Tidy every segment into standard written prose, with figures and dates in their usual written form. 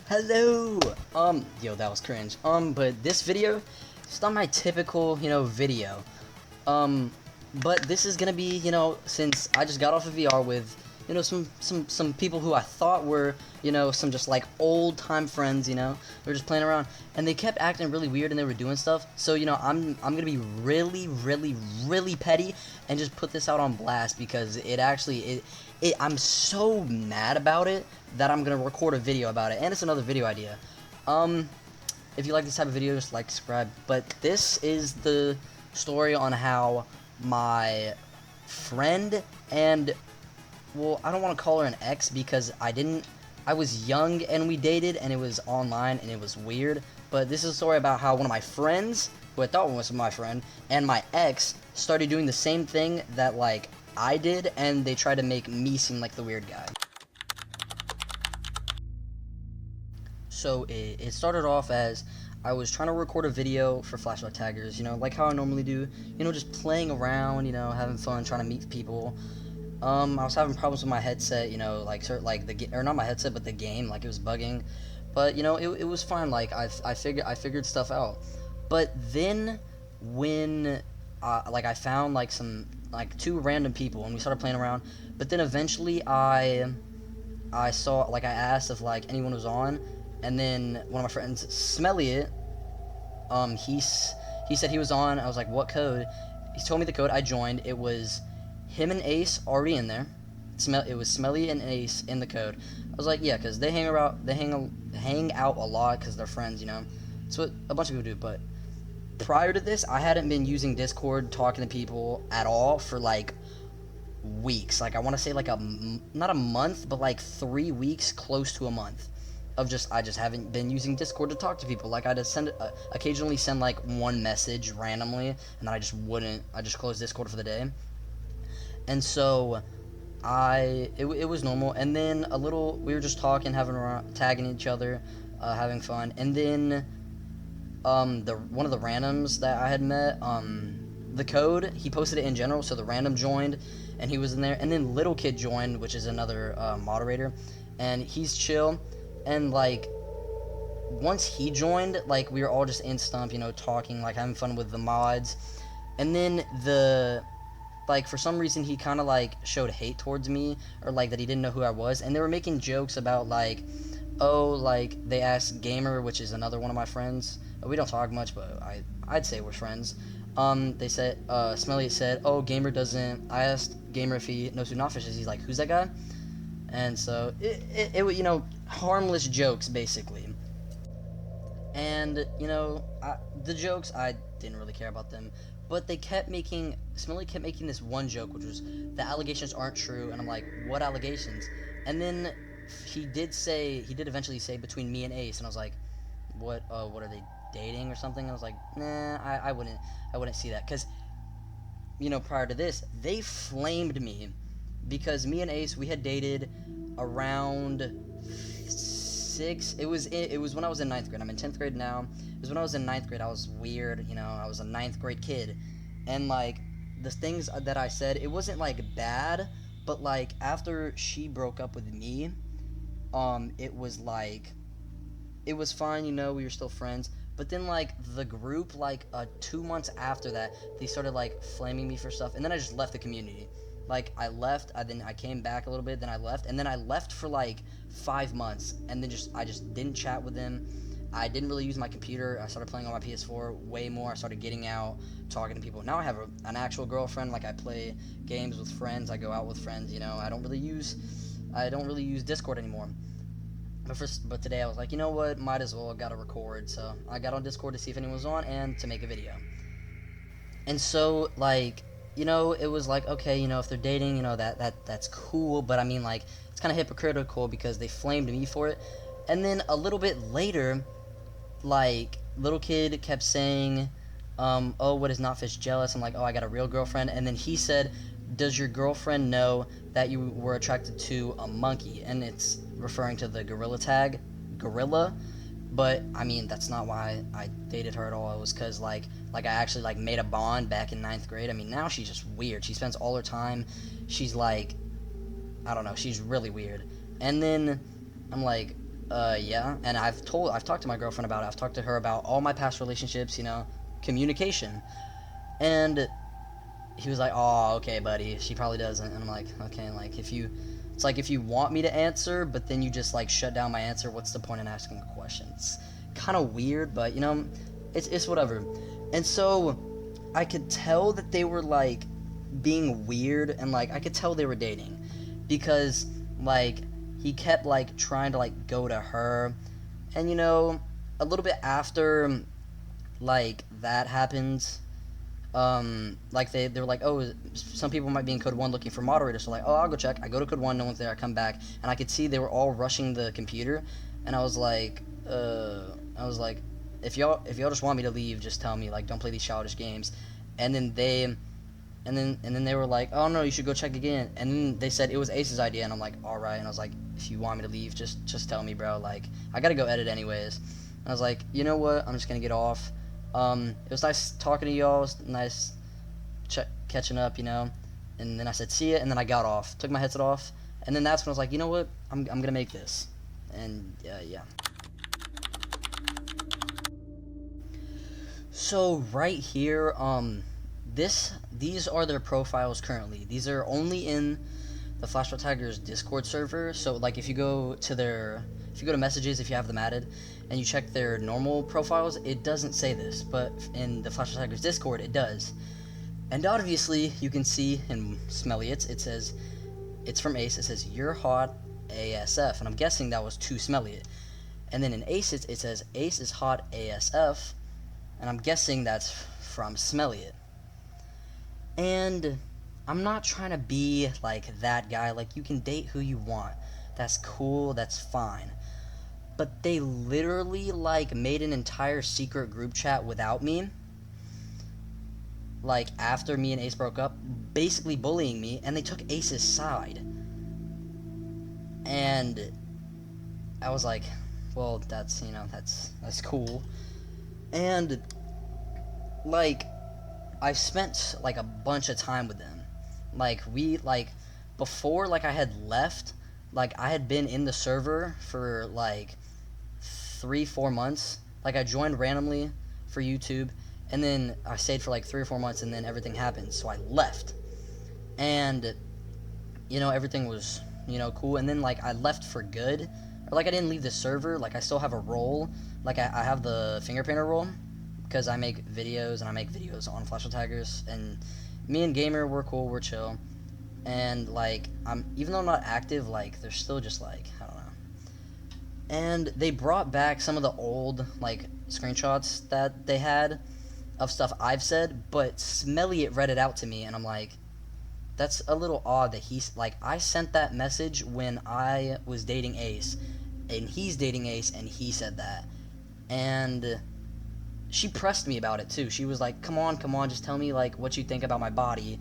Hello! Yo, that was cringe. But this video, it's not my typical, video. But this is gonna be, since I just got off of VR with, some people who I thought were, some just like old time friends, we were just playing around, and they kept acting really weird and they were doing stuff. So, I'm gonna be really petty and just put this out on blast because I'm so mad about it that I'm gonna record a video about it, and it's another video idea. If you like this type of video, just like, subscribe. But this is the story on how my friend and, well, I don't want to call her an ex because I was young and we dated and it was online and it was weird. But this is a story about how one of my friends, who I thought was my friend, and my ex started doing the same thing that, like, I did, and they tried to make me seem like the weird guy. So it started off as I was trying to record a video for flashlight taggers, like how I normally do, just playing around, having fun, trying to meet people. I was having problems with my headset, or not my headset, but the game, like it was bugging. But it was fine. Like I figured stuff out. But then when I found like two random people and we started playing around. But then eventually I saw, like, I asked if like anyone was on, and then one of my friends, Smelly It, he said he was on. I was like, what code? He told me the code. I joined. It was him and Ace already in there. It was Smelly and Ace in the code. I was like, yeah, because they hang out a lot because they're friends, It's what a bunch of people do. But prior to this, I hadn't been using Discord, talking to people at all for like weeks. Like, I want to say like not a month, but like 3 weeks, close to a month of I just haven't been using Discord to talk to people. Like, I just occasionally send like one message randomly, and then I just closed Discord for the day. And so it was normal. And then we were just talking, tagging each other, having fun. And then one of the randoms that I had met, the code, he posted it in general, so the random joined and he was in there. And then Little Kid joined, which is another moderator, and he's chill. And like once he joined, like, we were all just in Stump, talking, like, having fun with the mods. And then for some reason he kind of like showed hate towards me, or like that he didn't know who I was, and they were making jokes about like, oh, like they asked Gamer, which is another one of my friends. We don't talk much, but I'd say we're friends. They said, Smelly said, oh, Gamer doesn't. I asked Gamer if he knows who Notfish is. He's like, who's that guy? And so it harmless jokes basically. And the jokes, I didn't really care about them, but Smelly kept making this one joke, which was, the allegations aren't true. And I'm like, what allegations? And then he did eventually say, between me and Ace, and I was like, what are they dating or something? And I was like, nah, I wouldn't see that, because prior to this, they flamed me because me and Ace, we had dated around 6. It was when I was in 9th grade. I'm in 10th grade now. It was when I was in 9th grade. I was weird, I was a 9th grade kid, and like the things that I said, it wasn't like bad, but like after she broke up with me, it was like, it was fine, we were still friends. But then like the group, like 2 months after that, they started like flaming me for stuff, and then I just left the community. Like, I left, then I came back a little bit, then I left, and then I left for like 5 months, and then I just didn't chat with them. I didn't really use my computer. I started playing on my PS4 way more. I started getting out, talking to people. Now I have an actual girlfriend. Like, I play games with friends. I go out with friends. I don't really use Discord anymore. But today I was like, you know what? Might as well. I gotta record. So I got on Discord to see if anyone was on and to make a video. And so like, it was like, okay, if they're dating, that's cool, but I mean, like, it's kind of hypocritical because they flamed me for it. And then a little bit later, like, Little Kid kept saying, oh, what is Notfish jealous? I'm like, oh, I got a real girlfriend. And then he said, does your girlfriend know that you were attracted to a monkey? And it's referring to the gorilla tag, gorilla. But I mean, that's not why I dated her at all. It was because like I actually like made a bond back in 9th grade. I mean, now she's just weird. She spends all her time. She's like, I don't know. She's really weird. And then I'm like, Yeah, and I've talked to my girlfriend about it. I've talked to her about all my past relationships, communication. And he was like, "Oh, okay, buddy. She probably doesn't." And I'm like, "Okay, like it's like if you want me to answer, but then you just like shut down my answer. What's the point in asking a question?" It's kind of weird, but it's whatever. And so I could tell that they were like being weird, and like I could tell they were dating because like he kept like trying to like go to her, and a little bit after like that happened, like they were like, oh, some people might be in code 1 looking for moderators, so like, oh, I'll go check. I go to code 1, no one's there. I come back, and I could see they were all rushing the computer, and I was like, if y'all just want me to leave, just tell me, like, don't play these childish games. And then they were like, oh no, you should go check again. And then they said it was Ace's idea, and I'm like, all right. And I was like, if you want me to leave, just tell me, bro. Like, I gotta go edit anyways. And I was like, you know what, I'm just gonna get off. It was nice talking to y'all. It was nice catching up, And then I said, see ya, and then I got off, took my headset off, and then that's when I was like, you know what, I'm gonna make this. And yeah. So right here, these are their profiles currently. These are only in the Flashbot Tigers Discord server. So like if you go to messages, if you have them added, and you check their normal profiles, it doesn't say this, but in the Flashbot Tigers Discord, it does. And obviously, you can see in Smelly it says, it's from Ace, it says, you're hot ASF, and I'm guessing that was to Smelly. And then in Ace, it says, Ace is hot ASF, and I'm guessing that's from Smelly. And I'm not trying to be like that guy. Like, you can date who you want. That's cool, that's fine. But they literally, like, made an entire secret group chat without me, like, after me and Ace broke up, basically bullying me, and they took Ace's side. And I was like, well, that's cool. And, like, I spent, like, a bunch of time with them. Like, before, like, I had left, like, I had been in the server for, like, 3-4 months. Like, I joined randomly for YouTube, and then I stayed for, like, 3 or 4 months, and then everything happened, so I left. And, everything was, cool, and then, like, I left for good. Or, like, I didn't leave the server, like, I still have a role. Like, I have the finger painter role, because I make videos, and I make videos on Flashbot Tigers, and me and Gamer, we're cool, we're chill. And, like, even though I'm not active, like, they're still just, like, I don't know. And they brought back some of the old, like, screenshots that they had of stuff I've said, but Smelly read it out to me, and I'm like, that's a little odd that he's, like, I sent that message when I was dating Ace, and he's dating Ace, and he said that. And she pressed me about it, too. She was like, come on, just tell me, like, what you think about my body.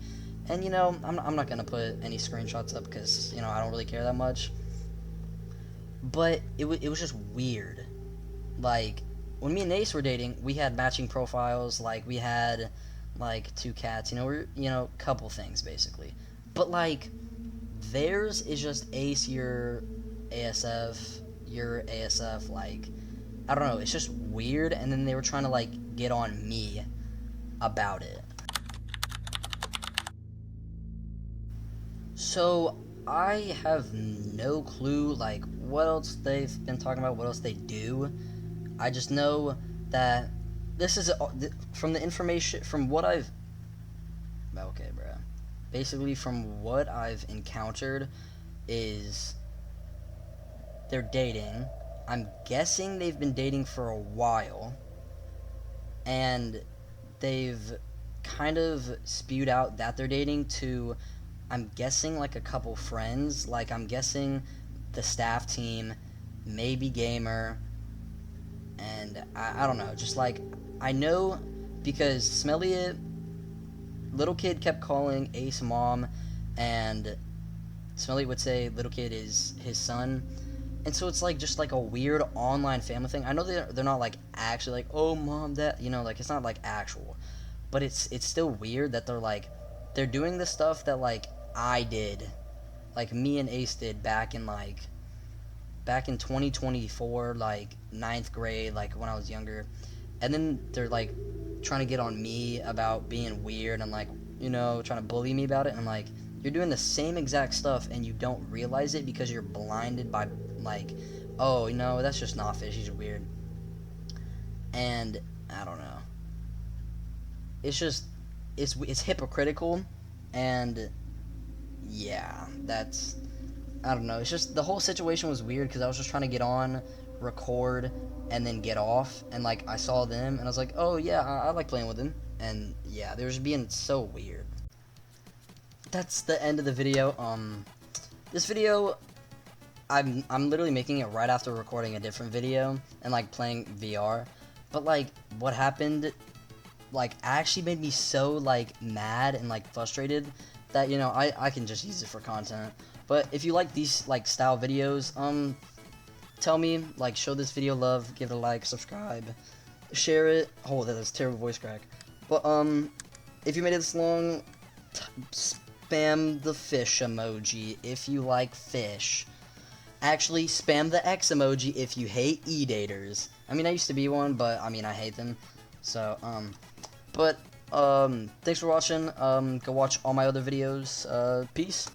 And, I'm not gonna put any screenshots up, because, I don't really care that much. But it was just weird. Like, when me and Ace were dating, we had matching profiles, like, we had, like, 2 cats, couple things, basically. But, like, theirs is just Ace, your ASF, like, I don't know, it's just weird, and then they were trying to, like, get on me about it. So, I have no clue, like, what else they've been talking about, what else they do. I just know that this is from the information, from what I've, okay, bro. Basically, from what I've encountered, is they're dating. I'm guessing they've been dating for a while, and they've kind of spewed out that they're dating to, I'm guessing, like, a couple friends. Like, I'm guessing the staff team, maybe Gamer, and I don't know, just, like, I know because Smelly, little kid kept calling Ace mom, and Smelly would say little kid is his son, and so it's, like, just, like, a weird online family thing. I know they're not, like, actually, like, oh, mom, that, like, it's not, like, actual, but it's still weird that they're doing the stuff that, like, I did, like, me and Ace did back back in 2024, like ninth grade, like when I was younger, and then they're like trying to get on me about being weird and like, you know, trying to bully me about it. And like, you're doing the same exact stuff and you don't realize it because you're blinded by like, oh, you know, that's just not fish, he's weird. And I don't know, it's just it's hypocritical. And yeah, that's, I don't know. It's just the whole situation was weird because I was just trying to get on, record, and then get off. And like I saw them, and I was like, oh yeah, I like playing with them. And yeah, they were just being so weird. That's the end of the video. This video, I'm literally making it right after recording a different video and like playing VR. But like what happened, like actually made me so like mad and like frustrated that, you know, I can just use it for content. But if you like these like style videos, tell me, like, show this video love, give it a like, subscribe, share it. Oh, that was terrible voice crack. But if you made it this long, spam the fish emoji if you like fish. Actually, spam the X emoji if you hate e-daters. I mean, I used to be one, but I mean, I hate them. So but thanks for watching. Go watch all my other videos. Peace.